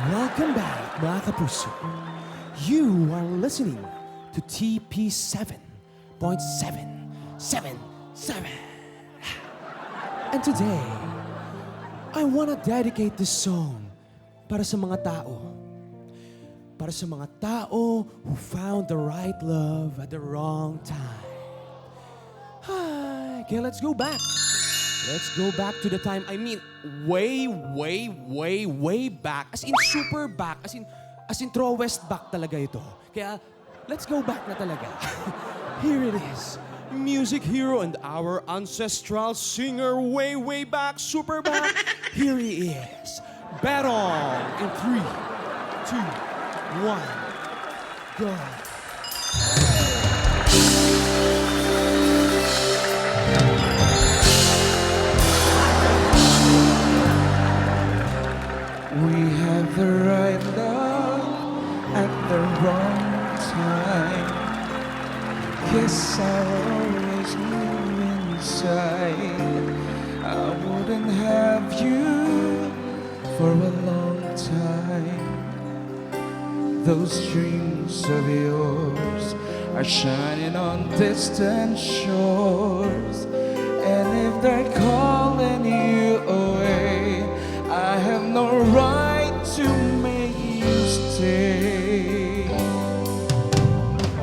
Welcome back, mga kapuso. You are listening to TP 7.777. And today, I wanna dedicate this song para sa mga tao. Para sa mga tao who found the right love at the wrong time. Okay, let's go back. Let's go back to the time, I mean, way back. As in super back. As in throwest back talaga ito. Kaya, let's go back na talaga. Here it is. Music hero and our ancestral singer way back, super back. Here he is. Battle in 3, 2, 1, go. We had the right love at the wrong time. Guess I always knew inside I wouldn't have you for a long time. Those dreams of yours are shining on distant shores, and if they're calling you away, I have no right to make you stay.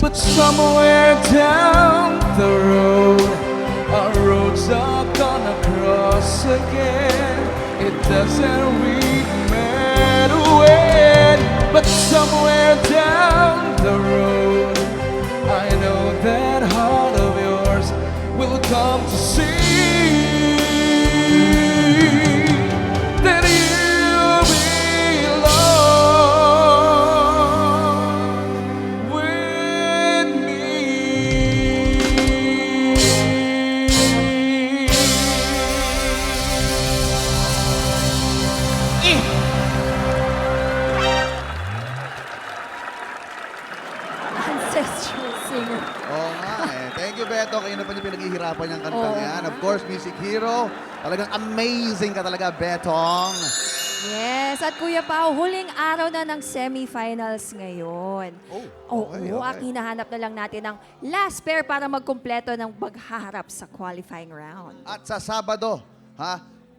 But somewhere down the road, our roads are gonna cross again. It doesn't really matter when, but somewhere down the road, I know that heart of yours will come to see that you belong with me. Ancestral singer. Oo nga eh. Thank you, Beto. Kayo na pa niyo pinaghihirapan yung kantang Oo yan. nga. Of course, music hero. Talagang amazing ka talaga, Betong. Yes, at Kuya Pao, huling araw na ng semifinals ngayon. Oh, okay, Oo, okay. at hinahanap na lang natin ang last pair para magkumpleto ng maghaharap sa qualifying round. At sa Sabado,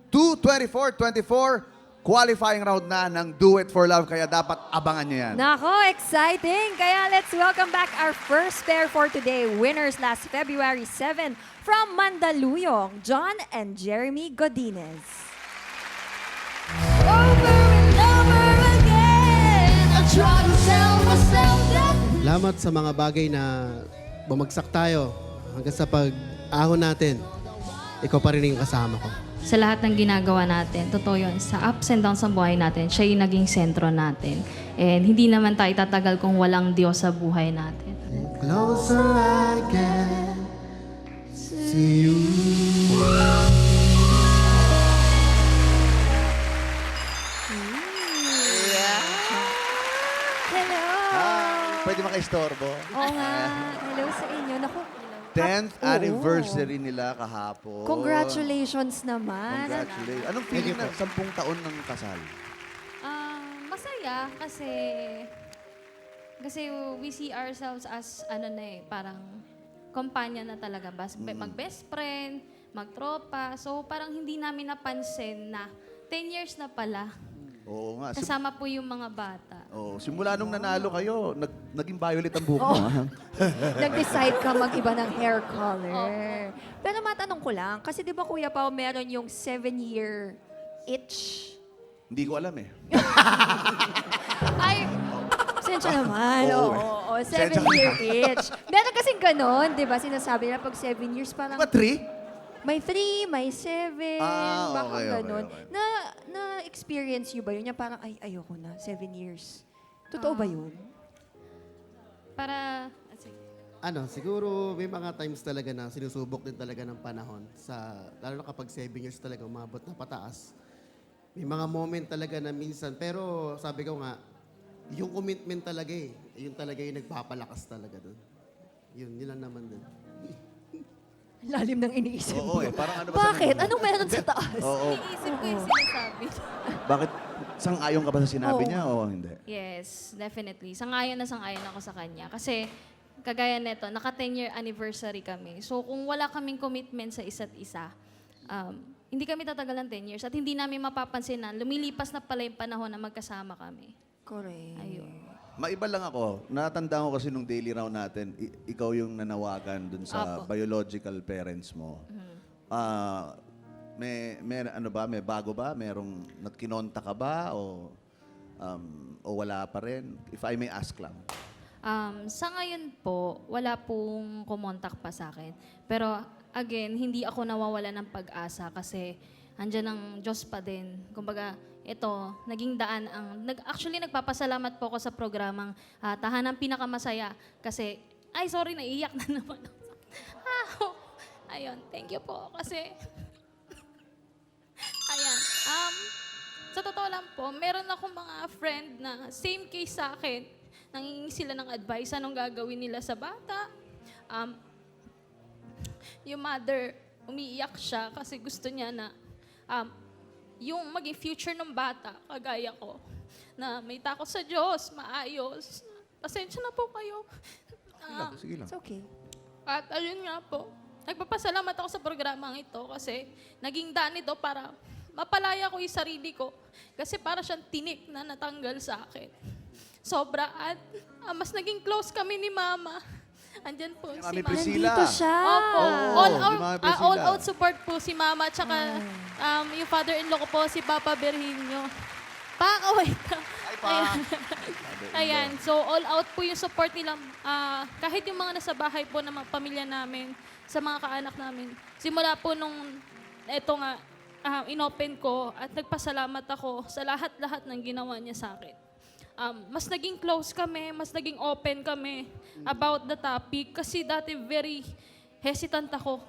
2:24:24, qualifying round na ng Do It For Love. Kaya dapat abangan niyo yan. Nako, exciting! Kaya let's welcome back our first pair for today. Winners last February 7 from Mandaluyong, John and Jeremy Godinez. Over and over again, I try to tell myself that Salamat sa mga bagay na bumagsak tayo hanggang sa pag-ahon natin. Ikaw pa rin yung kasama ko. Sa lahat ng ginagawa natin, totoo yun, sa ups and downs sa buhay natin, siya yung naging sentro natin. And hindi naman tayo tatagal kung walang Diyos sa buhay natin. Closer I get to you. hello! Pwede makaistorbo. Oo nga, hello sa inyo. Naku, 10th oo. anniversary nila kahapon. Congratulations naman. Congratulations. Anong feeling na 10 taon ng kasal? Masaya kasi we see ourselves as parang kumpanya na talaga. Mag-best friend, magtropa. So parang hindi namin napansin na 10 years na pala. Oo nga. Kasama po yung mga bata. Simula nung nanalo kayo, naging violet ang buhok mo. ha? Nag-decide ka mag-iba ng hair color. Pero matanong ko lang, kasi di ba Kuya Pao, meron yung 7-year itch? Hindi ko alam eh. Ay, sensya naman. Oo, Oo, Sensya ka 7-year itch. Meron kasing ganon, di ba? Sinasabi na pag 7 years, parang Diba 3? may 3, may 7, Ah, baka okay, ganon. okay. Na-experience nyo ba yun? Yung parang, ay, ayoko na, 7 years. Totoo ba yun? Siguro may mga times talaga na sinusubok din talaga ng panahon. Lalo na kapag 7 years talaga umabot na pataas. May mga moment talaga na minsan, pero sabi ko nga, yung commitment talaga yun talaga yung nagpapalakas talaga doon. Yun lang naman din. Lalim ng iniisip Oo mo. eh. Parang ano ba Bakit? Anong meron sa taas? Oo. Iisip ko yung sinasabi. Bakit Sang-ayon ka ba sa sinabi Oo. niya o hindi? Yes, definitely. Sang-ayon ako sa kanya. Kasi, kagaya neto, naka 10-year anniversary kami. So, kung wala kaming commitment sa isa't isa, hindi kami tatagal ng 10 years at hindi namin mapapansin na lumilipas na pala yung panahon na magkasama kami. Correct. Ayun. Maiba lang ako. Natandaan ko kasi nung daily round natin, ikaw yung nanawagan dun sa Apo. biological parents mo. May bago ba? Merong kinonta ka ba o wala pa rin? If I may ask lang. Sa ngayon po, wala pong kumontak pa sa akin. Pero again, hindi ako nawawala ng pag-asa kasi andyan ang Diyos pa din. Kumbaga, ito, naging daan ang... Actually, nagpapasalamat po ako sa programang Tahanang Pinakamasaya kasi... Ay, sorry, naiiyak na naman ako. Ayun, thank you po kasi... Ayan. Sa totoo lang po, meron akong mga friend na same case sa akin. Nangingi sila ng advice anong gagawin nila sa bata. Yung mother, umiiyak siya kasi gusto niya na yung maging future ng bata, kagaya ko, na may takot sa Diyos, maayos. Pasensya na po kayo. Sige lang. It's okay. At ayun nga po, nagpapasalamat ako sa programang ito kasi naging daan ito para mapalaya ko yung sarili ko. Kasi para siyang tinik na natanggal sa akin. Sobra at mas naging close kami ni Mama. Andyan po si Mami Mama. Priscilla. Nandito siya. Opo. Oo, si Mama Priscilla. All out support po si Mama tsaka yung father-in-law ko po si Papa Berhinio. Wait lang. Ayan. Ayan. So, all out po yung support nila. Kahit yung mga nasa bahay po ng mga pamilya namin, sa mga kaanak namin. Simula po nung, eto nga, inopen ko at nagpasalamat ako sa lahat-lahat ng ginawa niya sa akin. Mas naging close kami, mas naging open kami about the topic kasi dati very hesitant ako.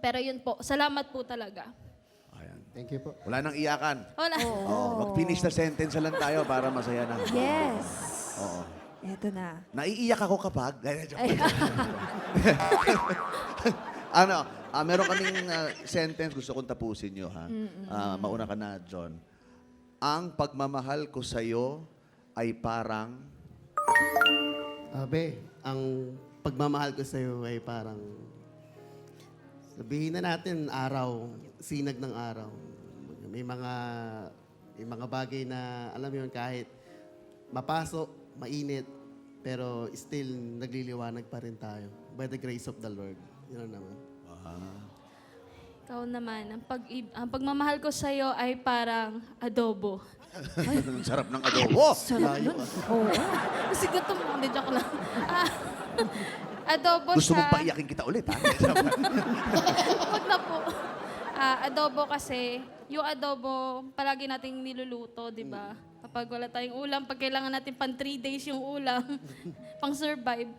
Pero yun po, salamat po talaga. Ayan. Thank you po. Wala nang iyakan. Wala. Mag-finish na sentence na lang tayo para masaya na. Yes. Oo. Eto na. Naiiyak ako kapag... Ay, meron kaming sentence gusto kong tapusin nyo, ha? Mauna ka na, John. Ang pagmamahal ko sa'yo ay parang... Abe, ang pagmamahal ko sa iyo ay parang sabihin na natin araw, sinag ng araw. May mga bagay na alam mo yun kahit mapasok, mainit, pero still nagliliwanag pa rin tayo by the grace of the Lord. Yun naman. Ikaw naman, ang pagmamahal ko sa'yo ay parang adobo. Ang sarap ng adobo. sarap nun. Oo. Kasi gutom mo, hindi joke lang. Adobo Gusto siya. mong paiyakin kita ulit, ha? Huwag na po. Adobo kasi, yung adobo, palagi nating niluluto, di ba? Kapag wala tayong ulam, pag kailangan natin pang 3 days yung ulam, pang survive,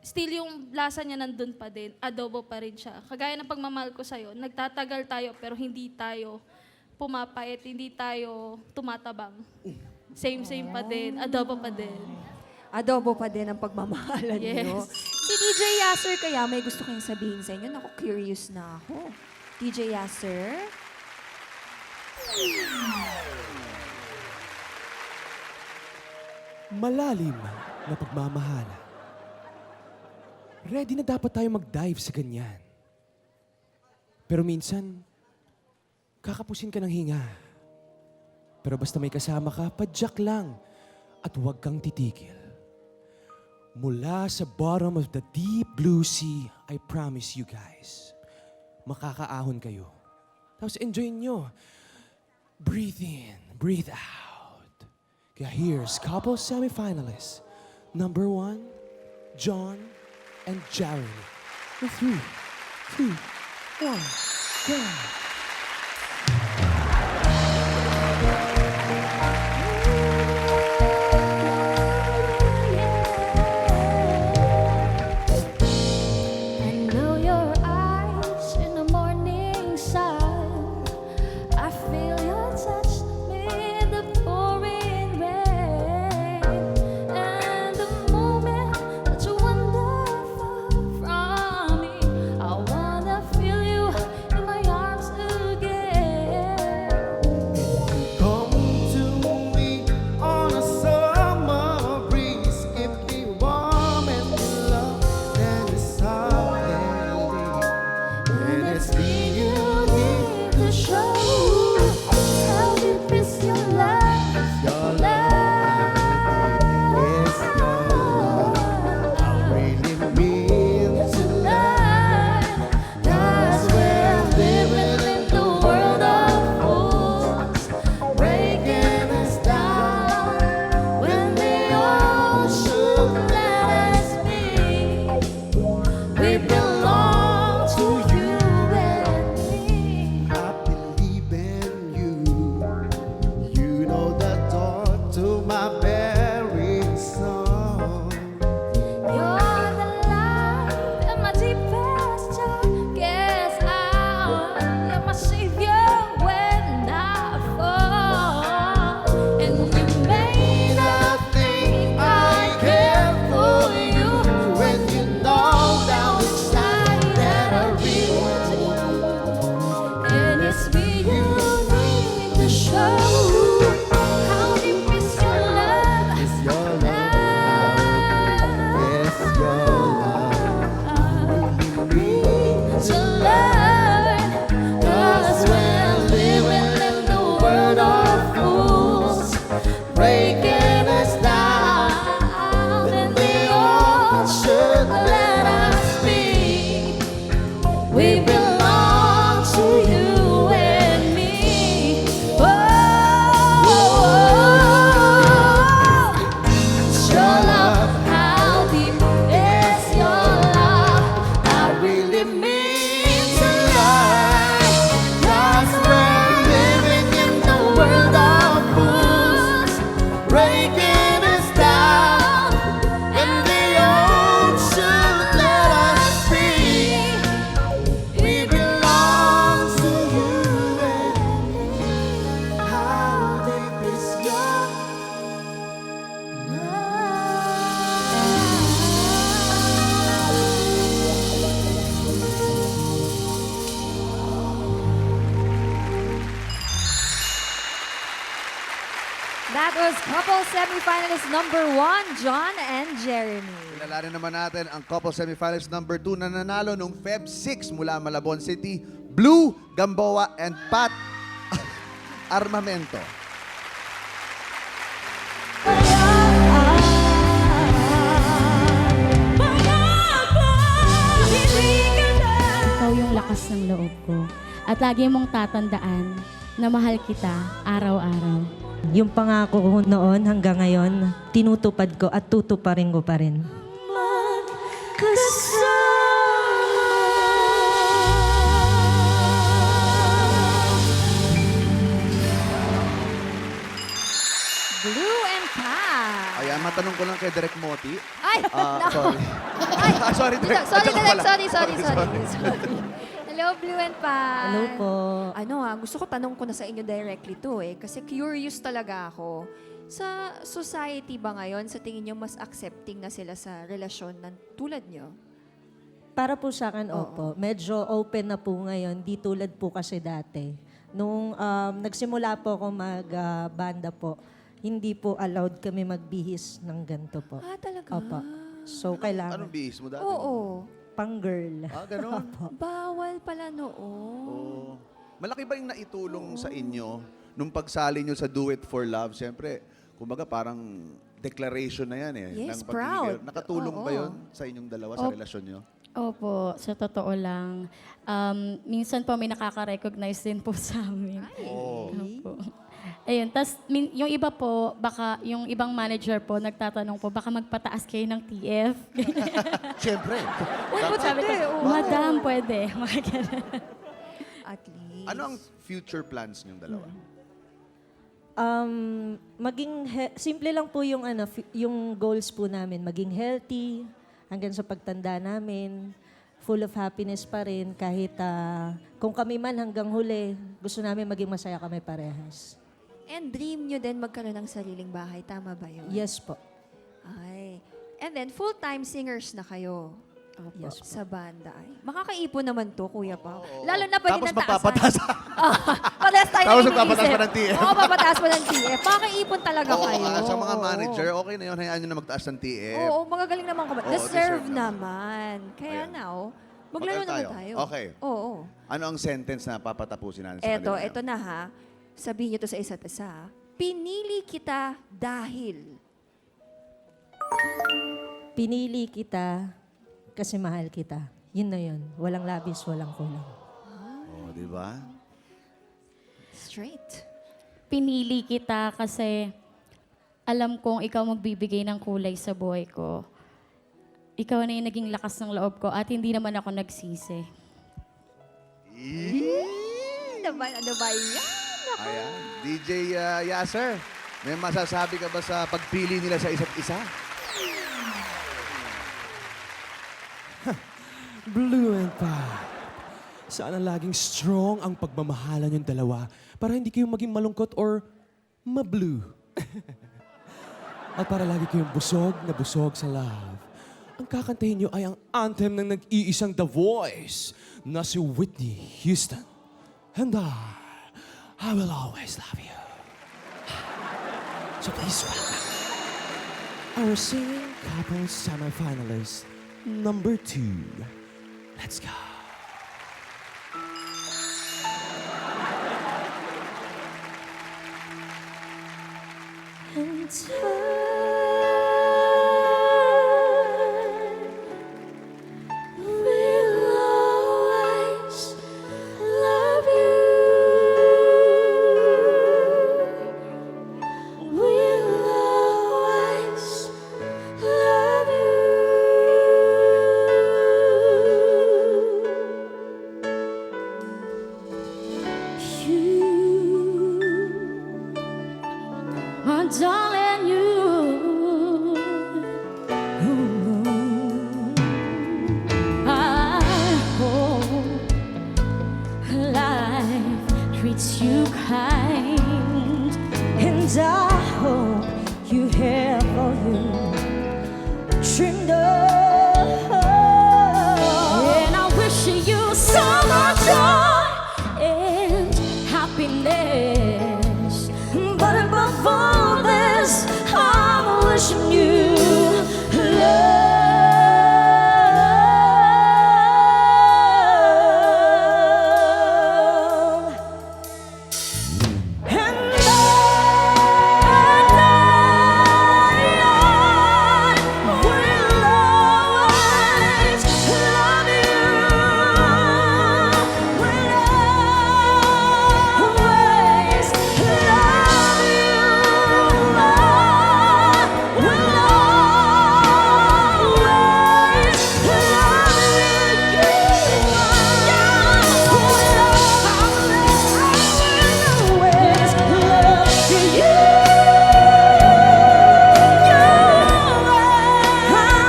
still yung lasa niya nandun pa din. Adobo pa rin siya. Kagaya ng pagmamahal ko sa'yo, nagtatagal tayo pero hindi tayo pumapait, hindi tayo tumatabang. Same pa din. Adobo pa din. Adobo pa din ang pagmamahalan Yes. niyo. Si DJ Yasser kaya may gusto kayong sabihin sa inyo. Naku, curious na ako. DJ Yasser? Malalim na pagmamahala. Ready na dapat tayo mag-dive sa ganyan. Pero minsan, kakapusin ka ng hinga. Pero basta may kasama ka, padyak lang at huwag kang titigil. Mula sa bottom of the deep blue sea, I promise you guys, makakaahon kayo. Tapos enjoy nyo. Breathe in, breathe out. Kaya here's couple semifinalists. Number 1, John and Jeremy. With 3, 2, 1, go. I know your eyes in the morning sun. I feel your touch with the pouring rain. And the moment that you wander far from me, I wanna feel you in my arms That was couple semifinalist number 1, John and Jeremy. Kilalanin naman natin ang couple semifinals number 2 na nanalo nung Feb 6 mula Malabon City, Blue Gamboa and Pat Armamento. Ikaw yung lakas ng loob ko. At lagi mong tatandaan na mahal kita araw-araw. Yung pangako ko noon hanggang ngayon, tinutupad ko at tutuparin ko pa rin. Blue and Pat. Ayan, matanong ko lang kay Direk Moti. Ay! Sorry. Ay! Sorry, Direk. Sorry, Joke Direk. pala. Sorry. Hello, Blue and Pat. Hello po. Gusto ko tanong ko na sa inyo directly to kasi curious talaga ako. Sa society ba ngayon, sa tingin nyo mas accepting na sila sa relasyon ng tulad nyo? Para po sa akin, opo. Medyo open na po ngayon, di tulad po kasi dati. Nung nagsimula po ako mag-banda po, hindi po allowed kami magbihis ng ganito po. Talaga? Opo. So, kailangan. Anong bihis mo dati? Oo. Pang-girl. Ganon. Bawal pala noon. Oh. Malaki ba yung naitulong sa inyo nung pagsali nyo sa Do It For Love? Siyempre, kumbaga parang declaration na yan eh. Yes, ng pagiging proud. girl. Nakatulong ba Oo. yun sa inyong dalawa sa relasyon nyo? Opo, sa totoo lang. Minsan po may nakaka-recognize din po sa amin. Oo. Opo. Ayun, tas yung iba po, baka yung ibang manager po nagtatanong po, baka magpataas kayo ng TF. Siyempre. Sabi ko, madam, pwede. Mga ganun. At least. Ano ang future plans nyong dalawa? Simple lang po yung yung goals po namin, maging healthy hanggang sa pagtanda namin, full of happiness pa rin kahit kung kami man hanggang huli, gusto namin maging masaya kami parehas. And dream nyo din magkaroon ng sariling bahay. Tama ba yun? Yes po. Ay. And then, full-time singers na kayo. Yes po. Sa banda. Ay, makakaipon naman to, Kuya Pao. Lalo na pwede Tapos ng magpapataas. Parehas tayo Tapos na magpapataas iniisip. pa ng TF. Oo, papataas pa ng TF. Makakaipon talaga Oo, kayo. sa mga manager, okay na yun. Hayaan nyo na magtaas ng TF. Oo, magagaling naman ka. Oo, Deserve deserve naman. naman. Kaya Ayan. now, maglaro Magkano naman tayo? tayo. Okay. Oo. Ano ang sentence na papatapusin natin sa kanila? Eto na ha. Sabihin nyo to sa isa't isa. Ha? Pinili kita dahil. Pinili kita kasi mahal kita. Yun na yun. Walang labis, walang kulang. Oh, di ba? Straight. Pinili kita kasi alam kong ikaw magbibigay ng kulay sa buhay ko. Ikaw na yung naging lakas ng loob ko at hindi naman ako nagsisi. Ano ba yan? Ayan. DJ Yasser, may masasabi ka ba sa pagpili nila sa isa't isa? Blue and Pat. Sana laging strong ang pagmamahalan yung dalawa para hindi kayo maging malungkot or ma-blue. At para lagi kayong busog na busog sa love. Ang kakantahin nyo ay ang anthem ng nag-iisang The Voice na si Whitney Houston. And I will always love you. So please welcome our singing couple semifinalist number 2. Let's go. And Will always love you. Will always love you. My darling, you. I hope life treats you kind, and I hope you have all you dreamed of. And I wish you so much joy and happiness, but above all Yes, I'm wishing you love. And I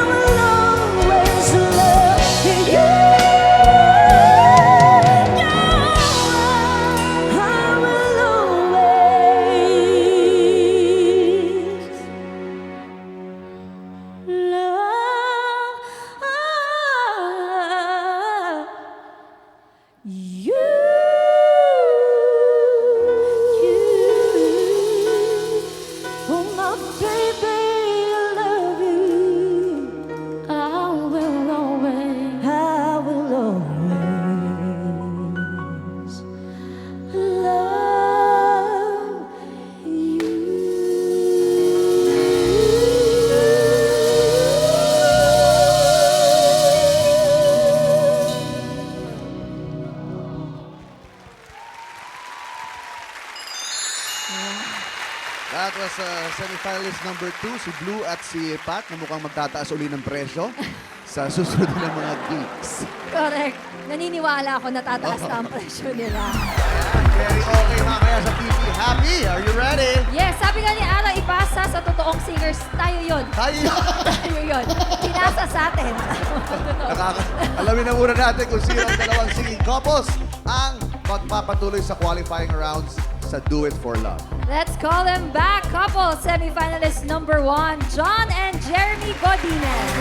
will always love you. Will always love you. Will always love you. Oh, my baby, I love you. I will always I will always love That was semifinalist number 2, si Blue at si Pat, na mukhang magtataas uli ng presyo sa susunod ng mga gigs. Correct. Naniniwala ako na tataas na ang presyo nila. Very okay mamaya sa TV. Happy? Are you ready? Yes, sabi nga ni Ara, ipasa sa totoong singers, tayo yun. Tayo! Tayo yun. Pinasa sa atin. Alamin na muna natin kung sino ang dalawang singing couples ang magpapatuloy sa qualifying rounds sa Do It For Love. Let's call them back. Couple semifinalist number 1, John and Jeremy Godinez.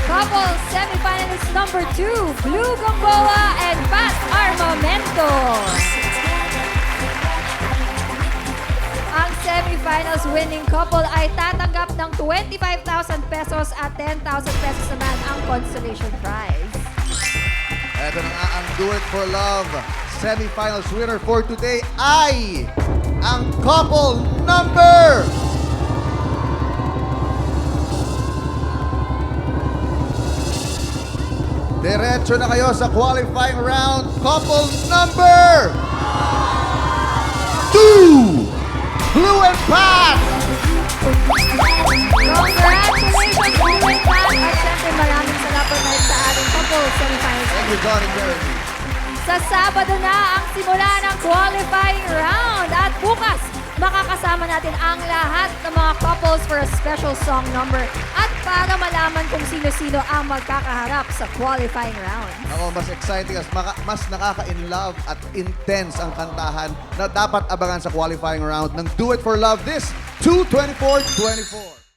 Couple semifinalist number 2, Blue Gamboa and Pat Armamento. Ang semifinals winning couple ay tatanggap ng 25,000 pesos at 10,000 pesos naman ang consolation prize. Ito na nga ang Do It For Love semifinals winner for today ay ang couple number... Diretso na kayo sa qualifying round. Couple number 2, Blue and Pat. Congratulations, Blue and Pat! At syempre maraming salamat dahil sa ating couple semifinals. Thank you, John and Jeremy. Sa Sabado na ang simula ng qualifying round. At bukas, makakasama natin ang lahat ng mga couples for a special song number. At para malaman kung sino-sino ang magkakaharap sa qualifying round. Ako, mas exciting as mas nakaka-in-love at intense ang kantahan na dapat abangan sa qualifying round ng Do It For Love this 2/24/24.